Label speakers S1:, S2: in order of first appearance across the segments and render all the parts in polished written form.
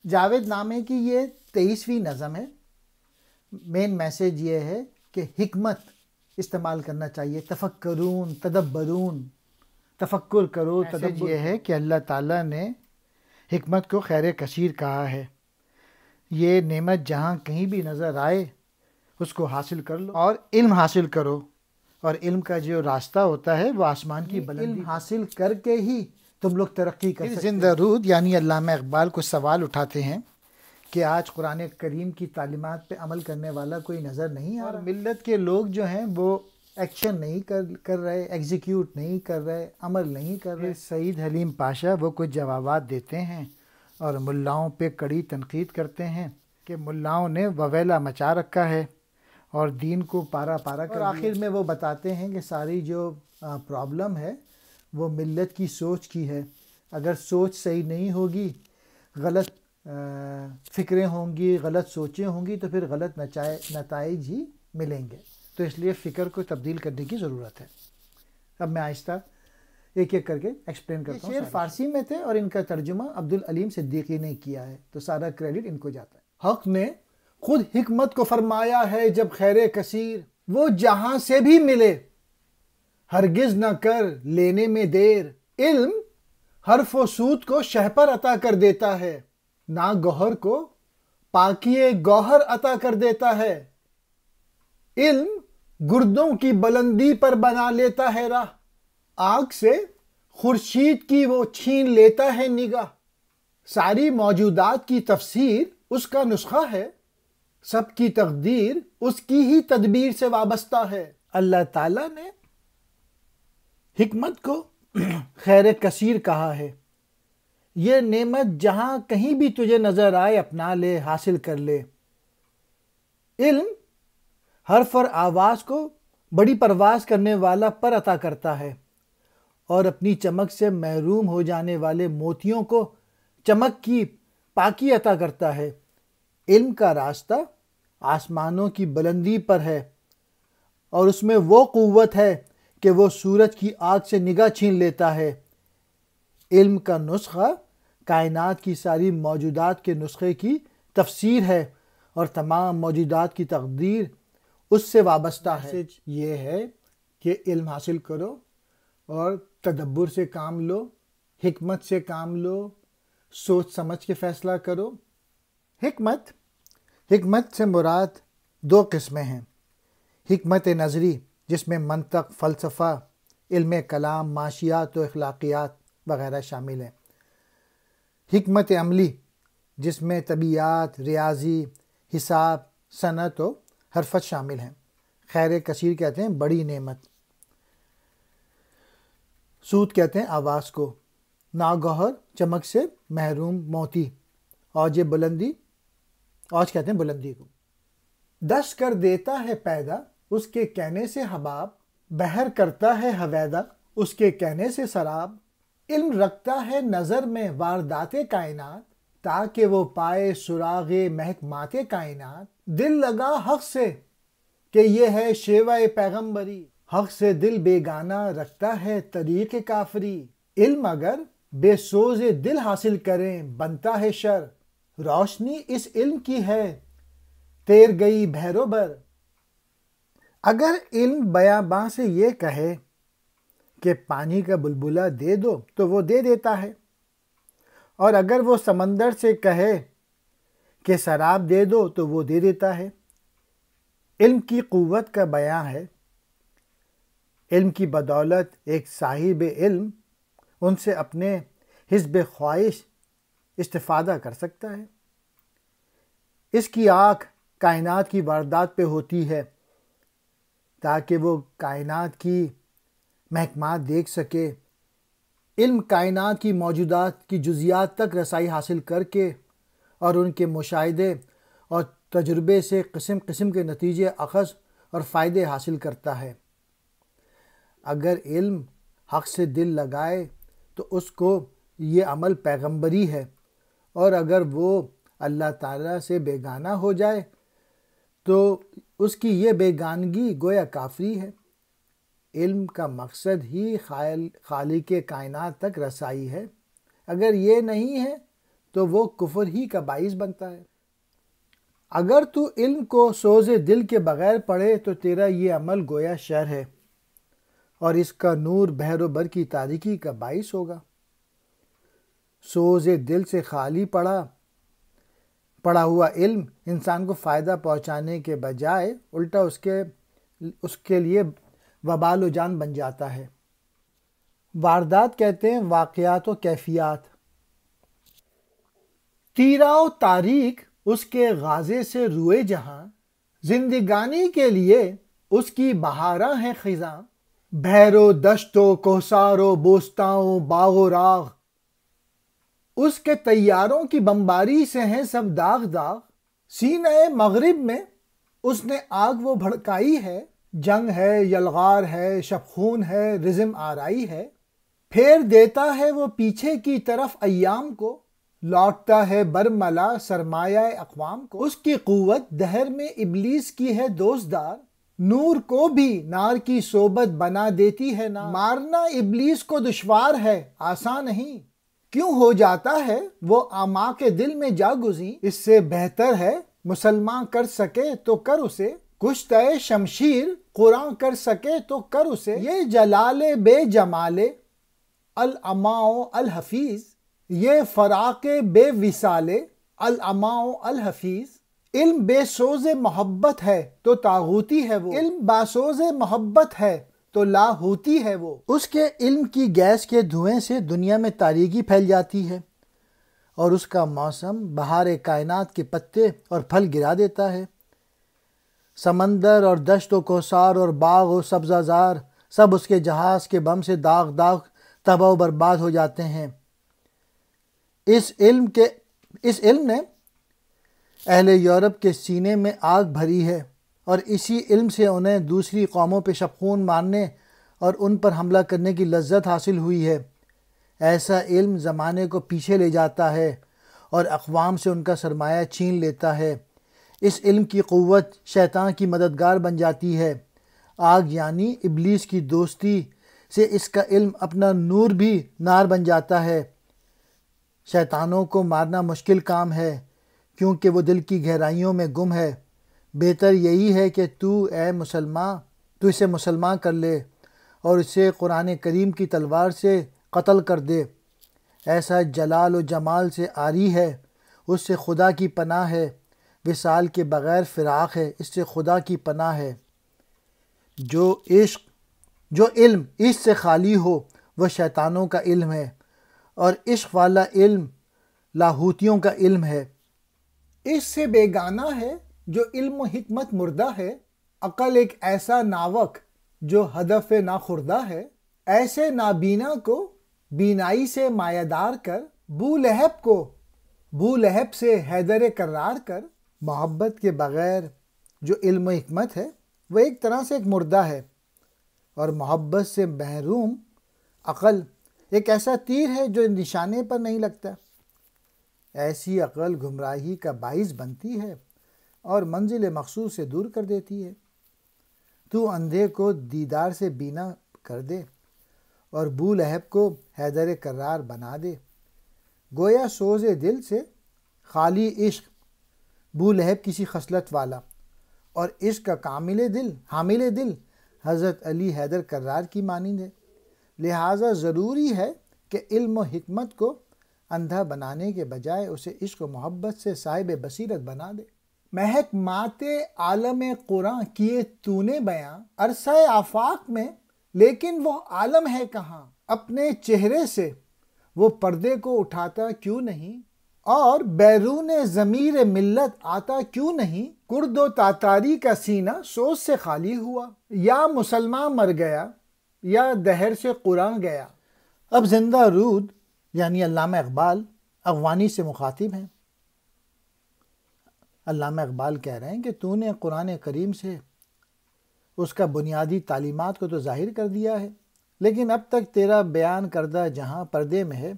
S1: جاوید نامے کی یہ 23ویں نظم ہے۔ مین میسیج یہ ہے کہ حکمت استعمال کرنا چاہیے، تفکرون، تدبرون، تفکر کرو، تدبر۔ یہ ہے کہ اللہ تعالیٰ نے حکمت کو خیر کثیر کہا ہے۔ یہ نعمت جہاں کہیں بھی نظر آئے اس کو حاصل کر لو اور علم حاصل کرو، اور علم کا جو راستہ ہوتا ہے وہ آسمان کی بلندی۔ علم حاصل کر کے ہی تم لوگ ترقی کر سکتے۔ زندہ رود یعنی علامہ اقبال کو سوال اٹھاتے ہیں کہ آج قرآن کریم کی تعلیمات پہ عمل کرنے والا کوئی نظر نہیں آ رہا، اور ملت کے لوگ جو ہیں وہ ایکشن نہیں کر رہے، ایگزیکیوٹ نہیں کر رہے، عمل نہیں کر رہے۔ سعید حلیم پاشا وہ کچھ جوابات دیتے ہیں اور ملاؤں پہ کڑی تنقید کرتے ہیں کہ ملاؤں نے وویلا مچا رکھا ہے اور دین کو پارا پارا کر دیا۔ اور آخر میں وہ بتاتے ہیں کہ ساری جو پرابلم ہے وہ ملت کی سوچ کی ہے۔ اگر سوچ صحیح نہیں ہوگی، غلط فکریں ہوں گی، غلط سوچیں ہوں گی، تو پھر غلط نتائج ہی ملیں گے۔ تو اس لیے فکر کو تبدیل کرنے کی ضرورت ہے۔ اب میں آہستہ ایک ایک کر کے ایکسپلین کرتا ہوں۔ یہ شعر فارسی میں تھے اور ان کا ترجمہ عبدالعلیم صدیقی نے کیا ہے، تو سارا کریڈٹ ان کو جاتا ہے۔ حق نے خود حکمت کو فرمایا ہے جب خیر کثیر وہ جہاں سے بھی ملے، ہرگز نہ کر لینے میں دیر۔ علم حرف و صوت کو شہپر عطا کر دیتا ہے، نا گوہر کو پاکی گوہر عطا کر دیتا ہے۔ علم گردوں کی بلندی پر بنا لیتا ہے راہ، آنکھ سے خورشید کی وہ چھین لیتا ہے نگاہ۔ ساری موجودات کی تفسیر اس کا نسخہ ہے، سب کی تقدیر اس کی ہی تدبیر سے وابستہ ہے۔ اللہ تعالیٰ نے حکمت کو خیر کثیر کہا ہے۔ یہ نعمت جہاں کہیں بھی تجھے نظر آئے اپنا لے، حاصل کر لے۔ علم حرف اور آواز کو بڑی پرواز کرنے والا پر عطا کرتا ہے، اور اپنی چمک سے محروم ہو جانے والے موتیوں کو چمک کی پاکی عطا کرتا ہے۔ علم کا راستہ آسمانوں کی بلندی پر ہے، اور اس میں وہ قوت ہے کہ وہ سورج کی آگ سے نگاہ چھین لیتا ہے۔ علم کا نسخہ کائنات کی ساری موجودات کے نسخے کی تفسیر ہے، اور تمام موجودات کی تقدیر اس سے وابستہ ہے۔ یہ ہے کہ علم حاصل کرو اور تدبر سے کام لو، حکمت سے کام لو، سوچ سمجھ کے فیصلہ کرو۔ حکمت سے مراد دو قسمیں ہیں۔ حکمت نظری جس میں منطق، فلسفہ، علم کلام، معاشیات و اخلاقیات وغیرہ شامل ہیں۔ حکمت عملی جس میں طبیعیات، ریاضی، حساب، صنعت و حرفت شامل ہیں۔ خیر کثیر کہتے ہیں بڑی نعمت، سود کہتے ہیں آواز کو، ناگوہر چمک سے محروم موتی، اوج بلندی، اوج کہتے ہیں بلندی کو۔ دس کر دیتا ہے پیدا اس کے کہنے سے حباب، بحر کرتا ہے حویدا اس کے کہنے سے سراب۔ علم رکھتا ہے نظر میں واردات کائنات، تاکہ وہ پائے سراغ محکمات کائنات۔ دل لگا حق سے کہ یہ ہے شیوہ پیغمبری، حق سے دل بیگانہ رکھتا ہے طریق کافری۔ علم اگر بے سوز دل حاصل کریں بنتا ہے شر، روشنی اس علم کی ہے تیر گئی بحر و بر۔ اگر علم بیاباں سے یہ کہے کہ پانی کا بلبلہ دے دو تو وہ دے دیتا ہے، اور اگر وہ سمندر سے کہے کہ سراب دے دو تو وہ دے دیتا ہے۔ علم کی قوت کا بیان ہے۔ علم کی بدولت ایک صاحب علم ان سے اپنے حسب خواہش استفادہ کر سکتا ہے۔ اس کی آنکھ کائنات کی واردات پہ ہوتی ہے تاکہ وہ کائنات کی محکمات دیکھ سکے۔ علم کائنات کی موجودات کی جزیات تک رسائی حاصل کر کے اور ان کے مشاہدے اور تجربے سے قسم قسم کے نتیجے اخذ اور فائدے حاصل کرتا ہے۔ اگر علم حق سے دل لگائے تو اس کو یہ عمل پیغمبری ہے، اور اگر وہ اللہ تعالیٰ سے بیگانہ ہو جائے تو اس کی یہ بیگانگی گویا کافری ہے۔ علم کا مقصد ہی خالق کائنات تک رسائی ہے۔ اگر یہ نہیں ہے تو وہ کفر ہی کا باعث بنتا ہے۔ اگر تو علم کو سوز دل کے بغیر پڑھے تو تیرا یہ عمل گویا شر ہے، اور اس کا نور بحر و بر کی تاریکی کا باعث ہوگا۔ سوز دل سے خالی پڑھا ہوا علم انسان کو فائدہ پہنچانے کے بجائے الٹا اس کے لیے وبال و جان بن جاتا ہے۔ واردات کہتے ہیں واقعات و کیفیات۔ تیرا و تاریک اس کے غازے سے روئے جہاں، زندگانی کے لیے اس کی بہاراں ہیں خزاں۔ بحر و دشت و کوثار و بوستاں و باغ و راغ، اس کے طیاروں کی بمباری سے ہیں سب داغ داغ۔ سینہ مغرب میں اس نے آگ وہ بھڑکائی ہے، جنگ ہے، یلغار ہے، شبخون ہے، رزم آرائی ہے۔ پھیر دیتا ہے وہ پیچھے کی طرف ایام کو، لوٹتا ہے برملا سرمایہ اقوام کو۔ اس کی قوت دہر میں ابلیس کی ہے دوزدار، نور کو بھی نار کی صحبت بنا دیتی ہے نار۔ مارنا ابلیس کو دشوار ہے، آسان نہیں، کیوں ہو جاتا ہے وہ اعماق کے دل میں جا گزیں۔ اس سے بہتر ہے مسلمان کر سکے تو کر اسے، کشتہ شمشیر قرآن کر سکے تو کر اسے۔ یہ جلال بے جمال الاماء الحفیظ، یہ فراق بے وصال الاماء الحفیظ۔ علم بے سوز محبت ہے تو طاغوتی ہے وہ، علم باسوز محبت ہے تو لاہوتی ہے وہ۔ اس کے علم کی گیس کے دھوئیں سے دنیا میں تاریکی پھیل جاتی ہے، اور اس کا موسم بہار کائنات کے پتے اور پھل گرا دیتا ہے۔ سمندر اور دشت و کوثار اور باغ و سبزہ زار سب اس کے جہاز کے بم سے داغ تباہ و برباد ہو جاتے ہیں۔ اس علم نے اہل یورپ کے سینے میں آگ بھری ہے، اور اسی علم سے انہیں دوسری قوموں پہ شبخون مارنے اور ان پر حملہ کرنے کی لذت حاصل ہوئی ہے۔ ایسا علم زمانے کو پیچھے لے جاتا ہے اور اقوام سے ان کا سرمایہ چھین لیتا ہے۔ اس علم کی قوت شیطان کی مددگار بن جاتی ہے۔ آگ یعنی ابلیس کی دوستی سے اس کا علم اپنا نور بھی نار بن جاتا ہے۔ شیطانوں کو مارنا مشکل کام ہے، کیونکہ وہ دل کی گہرائیوں میں گم ہے۔ بہتر یہی ہے کہ تو اسے مسلمان کر لے اور اسے قرآن کریم کی تلوار سے قتل کر دے۔ ایسا جلال و جمال سے عاری ہے، اس سے خدا کی پناہ ہے۔ وصال کے بغیر فراق ہے، اس سے خدا کی پناہ ہے۔ جو علم اس سے خالی ہو وہ شیطانوں کا علم ہے، اور عشق والا علم لاہوتیوں کا علم ہے۔ اس سے بیگانہ ہے جو علم و حکمت مردہ ہے، عقل ایک ایسا ناوک جو ہدف ناخوردہ ہے۔ ایسے نابینا کو بینائی سے مایہ دار کر، بو لہب سے حیدر کرار کر۔ محبت کے بغیر جو علم و حکمت ہے وہ ایک طرح سے ایک مردہ ہے، اور محبت سے محروم عقل ایک ایسا تیر ہے جو نشانے پر نہیں لگتا۔ ایسی عقل گمراہی کا باعث بنتی ہے اور منزل مقصود سے دور کر دیتی ہے۔ تو اندھے کو دیدار سے بینا کر دے اور بو لہب کو حیدر کرار بنا دے۔ گویا سوز دل سے خالی عشق، بو لہب کسی خصلت والا، اور عشق کا حامل دل حضرت علی حیدر کرار کی مانند ہے۔ لہٰذا ضروری ہے کہ علم و حکمت کو اندھا بنانے کے بجائے اسے عشق و محبت سے صاحب بصیرت بنا دے۔ مہک ماتے عالم قرآن کیے تو نے بیاں، عرصہ آفاق میں لیکن وہ عالم ہے کہاں؟ اپنے چہرے سے وہ پردے کو اٹھاتا کیوں نہیں، اور بیرون ضمیر ملت آتا کیوں نہیں؟ کرد و تاتاری کا سینہ سوز سے خالی ہوا، یا مسلمان مر گیا یا دہر سے قرآن گیا۔ اب زندہ رود یعنی علامہ اقبال افغانی سے مخاطب ہیں۔ علامہ اقبال کہہ رہے ہیں کہ تو نے قرآن کریم سے اس کا بنیادی تعلیمات کو تو ظاہر کر دیا ہے، لیکن اب تک تیرا بیان کردہ جہاں پردے میں ہے،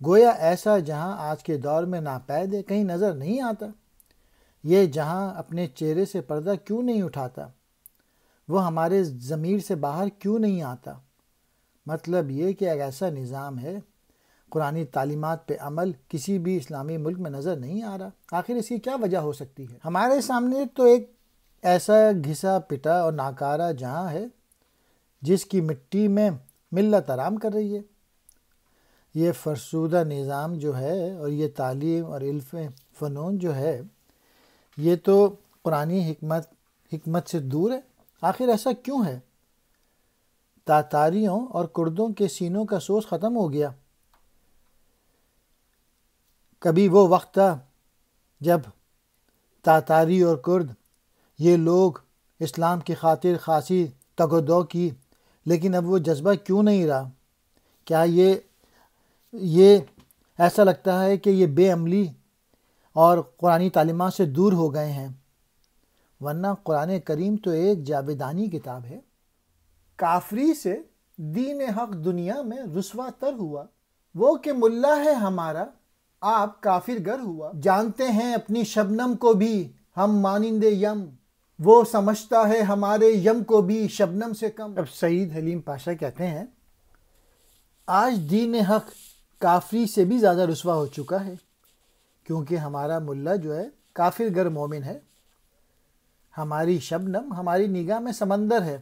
S1: گویا ایسا جہاں آج کے دور میں ناپید ہے، کہیں نظر نہیں آتا۔ یہ جہاں اپنے چہرے سے پردہ کیوں نہیں اٹھاتا؟ وہ ہمارے ضمیر سے باہر کیوں نہیں آتا؟ مطلب یہ کہ ایک ایسا نظام ہے قرآنی تعلیمات پہ عمل کسی بھی اسلامی ملک میں نظر نہیں آ رہا۔ آخر اس کی کیا وجہ ہو سکتی ہے؟ ہمارے سامنے تو ایک ایسا گھسا پٹا اور ناکارہ جہاں ہے جس کی مٹی میں ملت آرام کر رہی ہے۔ یہ فرسودہ نظام جو ہے اور یہ تعلیم اور علم فنون جو ہے یہ تو قرآنی حکمت سے دور ہے۔ آخر ایسا کیوں ہے؟ تاتاریوں اور کردوں کے سینوں کا سوز ختم ہو گیا۔ کبھی وہ وقت تھا جب تاتاری اور کرد یہ لوگ اسلام کی خاطر خاصی تگ و دو کی، لیکن اب وہ جذبہ کیوں نہیں رہا؟ کیا یہ ایسا لگتا ہے کہ یہ بے عملی اور قرآنی تعلیمات سے دور ہو گئے ہیں؟ ورنہ قرآن کریم تو ایک جاویدانی کتاب ہے۔ کافری سے دین حق دنیا میں رسوا تر ہوا، وہ کہ ملا ہے ہمارا آپ کافر گر ہوا۔ جانتے ہیں اپنی شبنم کو بھی ہم مانند یم، وہ سمجھتا ہے ہمارے یم کو بھی شبنم سے کم۔ اب سعید حلیم پاشا کہتے ہیں آج دین حق کافری سے بھی زیادہ رسوا ہو چکا ہے، کیونکہ ہمارا ملا جو ہے کافر گر مومن ہے۔ ہماری شبنم ہماری نگاہ میں سمندر ہے،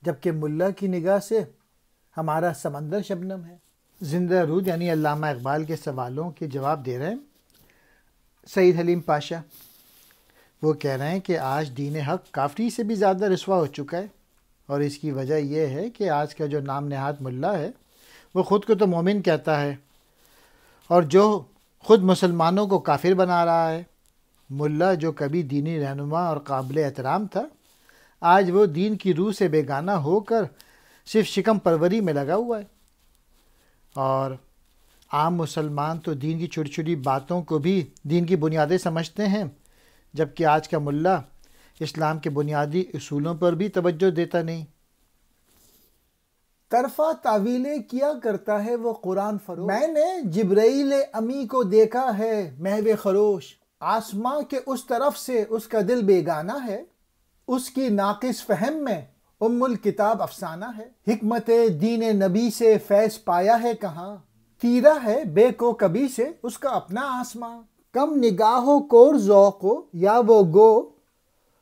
S1: جبکہ ملا کی نگاہ سے ہمارا سمندر شبنم ہے۔ زندہ رود یعنی علامہ اقبال کے سوالوں کے جواب دے رہے ہیں سعید حلیم پاشا۔ وہ کہہ رہے ہیں کہ آج دین حق کافری سے بھی زیادہ رسوا ہو چکا ہے، اور اس کی وجہ یہ ہے کہ آج کا جو نام نہاد ملا ہے وہ خود کو تو مومن کہتا ہے، اور جو خود مسلمانوں کو کافر بنا رہا ہے۔ ملا جو کبھی دینی رہنما اور قابل احترام تھا، آج وہ دین کی روح سے بیگانہ ہو کر صرف شکم پروری میں لگا ہوا ہے۔ اور عام مسلمان تو دین کی چھوٹی چھوٹی باتوں کو بھی دین کی بنیادیں سمجھتے ہیں، جبکہ آج کا ملا اسلام کے بنیادی اصولوں پر بھی توجہ دیتا نہیں۔ طرفہ تعویلیں کیا کرتا ہے وہ قرآن فروش، میں نے جبرائیل امی کو دیکھا ہے محو خروش۔ آسماں کے اس طرف سے اس کا دل بیگانہ ہے، اس کی ناقص فہم میں الکتاب افسانہ ہے۔ حکمت دین نبی سے فیض پایا ہے کہاں، تیرا ہے بے کو کبھی سے اس کا اپنا آسماں۔ کم نگاہوں کور ذوقو یا وہ گو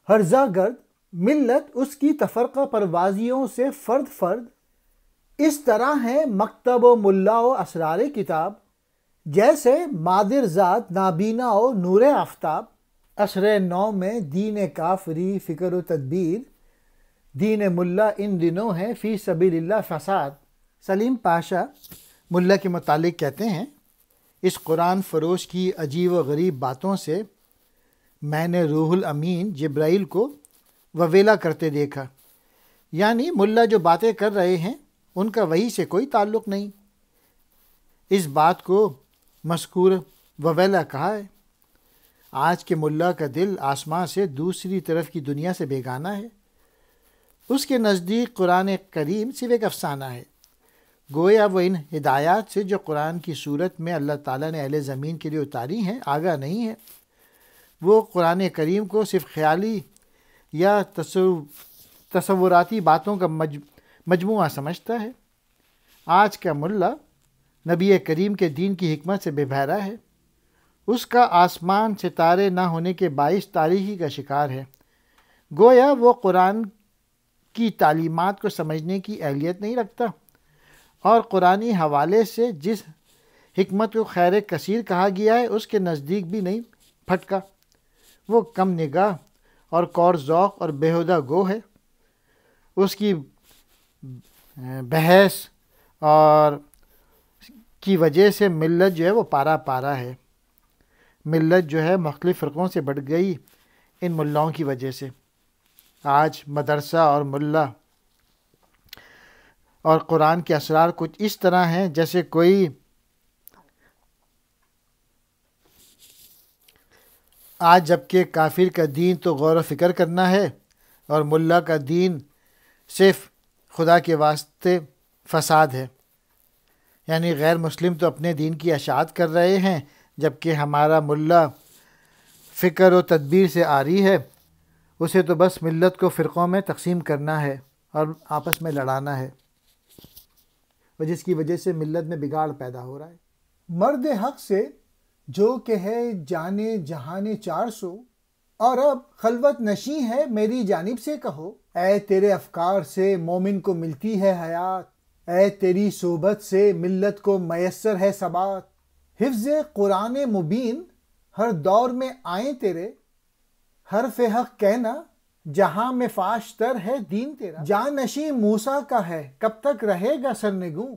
S1: ہرزہ گرد، ملت اس کی تفرقہ پروازیوں سے فرد فرد۔ اس طرح ہے مکتب و ملا و اسرار کتاب، جیسے مادر ذات نابینا و نور آفتاب۔ عصر نو میں دین کافری فکر و تدبیر، دین ملا ان دنوں ہے فی سبیل اللہ فساد۔ سلیم پاشا ملا کے متعلق کہتے ہیں اس قرآن فروش کی عجیب و غریب باتوں سے میں نے روح الامین جبرائیل کو وویلا کرتے دیکھا، یعنی ملا جو باتیں کر رہے ہیں ان کا وحی سے کوئی تعلق نہیں۔ اس بات کو مذکور وویلا کہا ہے۔ آج کے ملا کا دل آسمان سے دوسری طرف کی دنیا سے بیگانہ ہے۔ اس کے نزدیک قرآن کریم صرف ایک افسانہ ہے، گویا وہ ان ہدایات سے جو قرآن کی صورت میں اللہ تعالیٰ نے اہل زمین کے لیے اتاری ہیں آگاہ نہیں ہے۔ وہ قرآن کریم کو صرف خیالی یا تصوراتی باتوں کا مجموعہ سمجھتا ہے۔ آج کا ملا نبی کریم کے دین کی حکمت سے بے بہرا ہے، اس کا آسمان ستارے نہ ہونے کے باعث تاریکی کا شکار ہے۔ گویا وہ قرآن کی تعلیمات کو سمجھنے کی اہلیت نہیں رکھتا، اور قرآنی حوالے سے جس حکمت کو خیر کثیر کہا گیا ہے اس کے نزدیک بھی نہیں پھٹکا۔ وہ کم نگاہ اور کور ذوق اور بیہودہ گو ہے۔ اس کی بحث اور کی وجہ سے ملت جو ہے وہ پارا پارا ہے۔ ملت جو ہے مختلف فرقوں سے بڑھ گئی ان ملاؤں کی وجہ سے۔ آج مدرسہ اور ملا اور قرآن کے اسرار کچھ اس طرح ہیں جیسے کوئی آج جبکہ کافر کا دین تو غور و فکر کرنا ہے اور ملا کا دین صرف خدا کے واسطے فساد ہے، یعنی غیر مسلم تو اپنے دین کی اشاعت کر رہے ہیں، جبکہ ہمارا ملا فکر و تدبیر سے عاری ہے، اسے تو بس ملت کو فرقوں میں تقسیم کرنا ہے اور آپس میں لڑانا ہے۔ اور جس کی وجہ سے ملت میں بگاڑ پیدا ہو رہا ہے۔ مرد حق سے جو کہ ہے جانے جہانے 400، اور اب خلوت نشیں ہے میری جانب سے کہو، اے تیرے افکار سے مومن کو ملتی ہے حیات، اے تیری صحبت سے ملت کو میسر ہے ثبات۔ حفظ قرآن مبین ہر دور میں آئیں تیرے، حرف حق کہنا جہاں میں فاش تر ہے دین تیرا۔ جانشیں موسیٰ کا ہے کب تک رہے گا سرنگوں،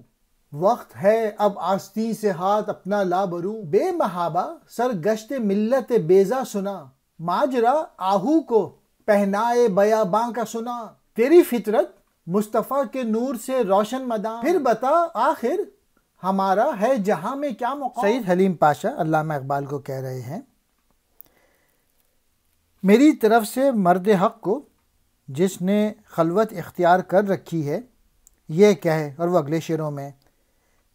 S1: وقت ہے اب آستین سے ہاتھ اپنا لا بروں۔ بے محابہ سرگشت ملت بیزا سنا، ماجرا آہو کو پہنائے بیاباں کا سنا۔ تیری فطرت مصطفیٰ کے نور سے روشن مدام، پھر بتا آخر ہمارا ہے جہاں میں کیا مقام۔ سید حلیم پاشا علامہ اقبال کو کہہ رہے ہیں، میری طرف سے مرد حق کو جس نے خلوت اختیار کر رکھی ہے یہ کہے، اور وہ اگلے شعروں میں،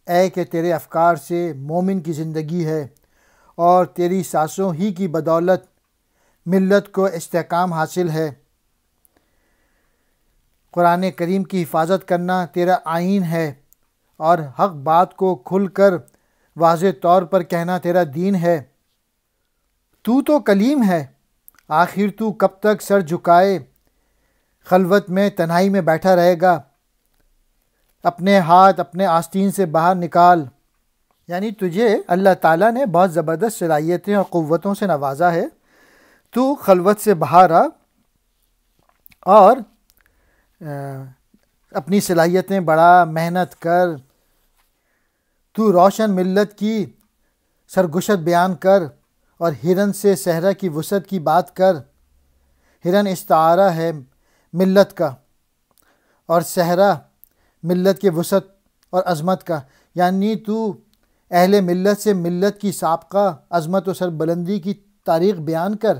S1: اے کہ تیرے افکار سے مومن کی زندگی ہے اور تیری سانسوں ہی کی بدولت ملت کو استحکام حاصل ہے۔ قرآن کریم کی حفاظت کرنا تیرا آئین ہے اور حق بات کو کھل کر واضح طور پر کہنا تیرا دین ہے۔ تو کلیم ہے آخر تو کب تک سر جھکائے، خلوت میں تنہائی میں بیٹھا رہے گا، اپنے ہاتھ اپنے آستین سے باہر نکال۔ یعنی تجھے اللہ تعالیٰ نے بہت زبردست صلاحیتیں اور قوتوں سے نوازا ہے، تو خلوت سے باہر آ اور اپنی صلاحیتیں بڑھا، محنت کر، تو روشن ملت کی سرگشت بیان کر، اور ہرن سے صحرا کی وسعت کی بات کر۔ ہرن استعارہ ہے ملت کا اور صحرا ملت کے وسعت اور عظمت کا، یعنی تو اہل ملت سے ملت کی سابقہ عظمت و سربلندی کی تاریخ بیان کر،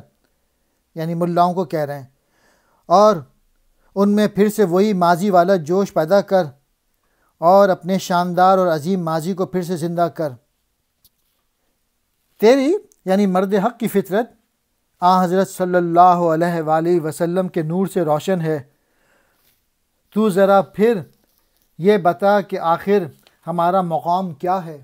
S1: یعنی ملاؤں کو کہہ رہے ہیں، اور ان میں پھر سے وہی ماضی والا جوش پیدا کر اور اپنے شاندار اور عظیم ماضی کو پھر سے زندہ کر۔ تیری یعنی مرد حق کی فطرت حضرت صلی اللہ علیہ وآلہ وسلم کے نور سے روشن ہے۔ تو ذرا پھر یہ بتا کہ آخر ہمارا مقام کیا ہے۔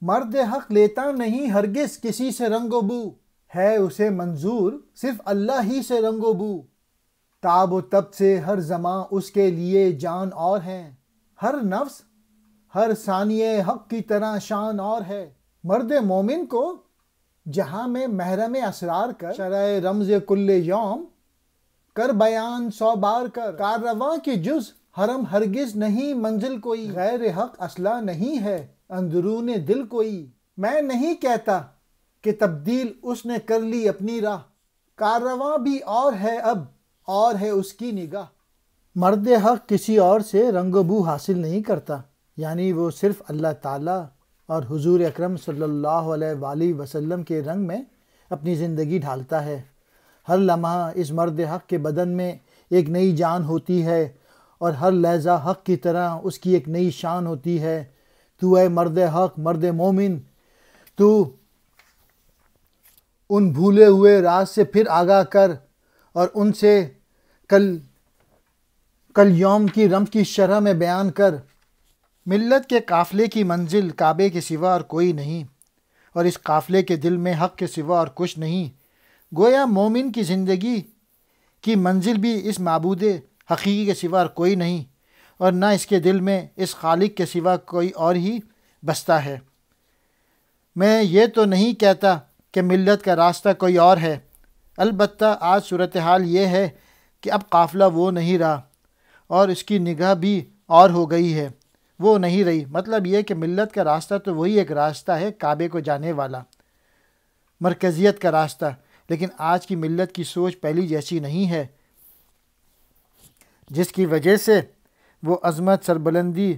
S1: مرد حق لیتا نہیں ہرگز کسی سے رنگ و بو، ہے اسے منظور صرف اللہ ہی سے رنگ و بو۔ تاب و تب سے ہر زمان اس کے لیے جان اور ہیں، ہر نفس ہر ثانیے حق کی طرح شان اور ہے۔ مرد مومن کو جہاں میں محرم اسرار کر، شرع رمز کل یوم کر بیان 100 بار کر۔ کاررواں کی جز حرم ہرگز نہیں منزل کوئی، غیر حق اصلا نہیں ہے اندرون دل کوئی۔ میں نہیں کہتا کہ تبدیل اس نے کر لی اپنی راہ، کاررواں بھی اور ہے اب اور ہے اس کی نگاہ۔ مرد حق کسی اور سے رنگ و بو حاصل نہیں کرتا، یعنی وہ صرف اللہ تعالیٰ اور حضور اکرم صلی اللہ علیہ وآلہ وسلم کے رنگ میں اپنی زندگی ڈھالتا ہے۔ ہر لمحہ اس مرد حق کے بدن میں ایک نئی جان ہوتی ہے اور ہر لحظہ حق کی طرح اس کی ایک نئی شان ہوتی ہے۔ تو اے مرد حق، مرد مومن، تو ان بھولے ہوئے راز سے پھر آگاہ کر اور ان سے کل یوم کی رمز کی شرح میں بیان کر۔ ملت کے قافلے کی منزل کعبے کے سوا اور کوئی نہیں، اور اس قافلے کے دل میں حق کے سوا اور کچھ نہیں۔ گویا مومن کی زندگی کی منزل بھی اس معبود حقیقی کے سوا اور کوئی نہیں، اور نہ اس کے دل میں اس خالق کے سوا کوئی اور ہی بستا ہے۔ میں یہ تو نہیں کہتا کہ ملت کا راستہ کوئی اور ہے، البتہ آج صورتحال یہ ہے کہ اب قافلہ وہ نہیں رہا اور اس کی نگاہ بھی اور ہو گئی ہے، وہ نہیں رہی۔ مطلب یہ کہ ملت کا راستہ تو وہی ایک راستہ ہے کعبے کو جانے والا، مرکزیت کا راستہ، لیکن آج کی ملت کی سوچ پہلی جیسی نہیں ہے، جس کی وجہ سے وہ عظمت سربلندی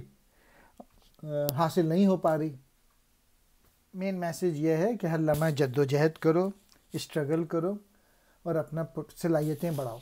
S1: حاصل نہیں ہو پا رہی۔ مین میسیج یہ ہے کہ ہر لمحہ جد و جہد کرو، اسٹرگل کرو اور اپنا صلاحیتیں بڑھاؤ۔